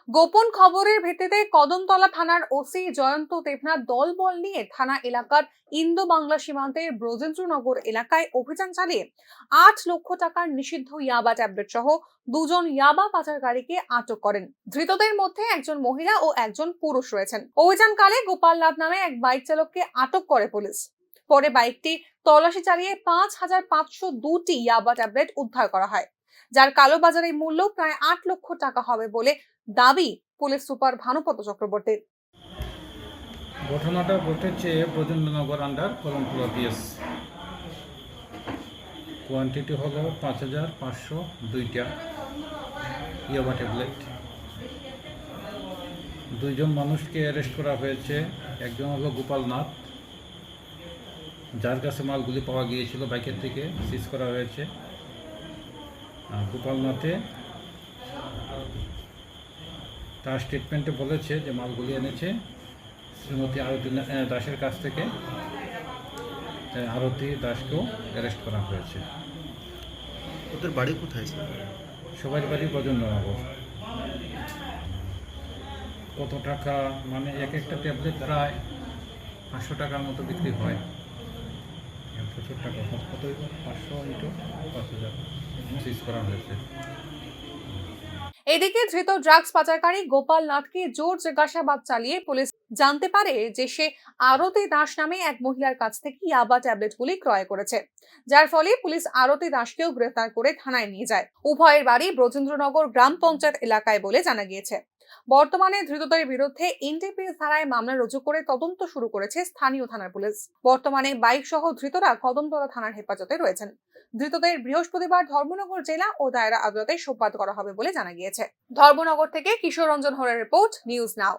গোপন খবরের ভিত্তিতে কদমতলা থানার ওসি জয়ন্ত দেবনাথ দলবল নিয়ে থানা এলাকার ইন্দো বাংলা সীমান্তের ব্রজেন্দ্রনগর এলাকায় অভিযান চালিয়ে 8 লক্ষ টাকার নিষিদ্ধ ইয়াবা ট্যাবলেট সহ দুজন ইয়াবা পাচারকারীকে আটক করেন। ধৃতদের মধ্যে একজন মহিলা ও একজন পুরুষ রয়েছেন। অভিযানকালে গোপালনাথ নামে এক বাইক চালককে আটক করে পুলিশ। পরে বাইকটি তল্লাশি চালিয়ে 5,502টি ইয়াবা ট্যাবলেট উদ্ধার করা হয়, যার কালোবাজারে মূল্য প্রায় 8 লক্ষ টাকা হবে বলে দাবি পুলিশ সুপার ভানুপত চক্রবর্তীর। ঘটনাটা ঘটেছে Brajendranagar under Kalampura PS. Quantity হলো 5,502টা ইয়াবা ট্যাবলেট। দুইজন মানুষকে অ্যারেস্ট করা হয়েছে। একজন হলো গোপালনাথ, যার কাছে মালগুলি পাওয়া গিয়েছিল বাইকের থেকে সিজ করা হয়েছে। গোপালনাথে তার স্টেটমেন্টে বলেছে যে মালগুলি এনেছে শ্রীমতী আরতি দাসের কাছ থেকে। আরতি দাসকেও অ্যারেস্ট করা হয়েছে। ওদের বাড়ি কোথায় স্যার? সবাই বাড়ি ব্রজেন্দ্রনগর। কত টাকা মানে এক একটা ট্যাবলেট প্রায় 500 টাকার মতো বিক্রি হয়। প্রচুর টাকা, কত 500 ইন্টু 5,000 সিজ করা হয়েছে। এদিকে ধৃত ড্রাগস পাচারকারী গোপাল নাথকে জোর জিজ্ঞাসাবাদ চালিয়ে পুলিশ জানতে পারে যে সে আরতি দাস নামে এক মহিলার কাছ থেকে ইয়াবা ট্যাবলেটগুলি ক্রয় করেছে, যার ফলে পুলিশ আরতি দাসকেও গ্রেফতার করে থানায় নিয়ে যায়। উভয়ের বাড়ি ব্রজেন্দ্রনগর গ্রাম পঞ্চায়েত এলাকায় বলে জানা গিয়েছে। বর্তমানে ধৃতদের বিরুদ্ধে এনডিপিএস ধারায় মামলা রুজু করে তদন্ত শুরু করেছে স্থানীয় থানার পুলিশ। বর্তমানে বাইক সহ ধৃতরা কদমতলা থানার হেফাজতে রয়েছেন। ধৃতদের বৃহস্পতিবার ধর্মনগর জেলা ও দায়রা আদালতে সোপর্দ করা হবে বলে জানা গিয়েছে। ধর্মনগর থেকে কিশোর রঞ্জন হরের রিপোর্ট, নিউজ নাও।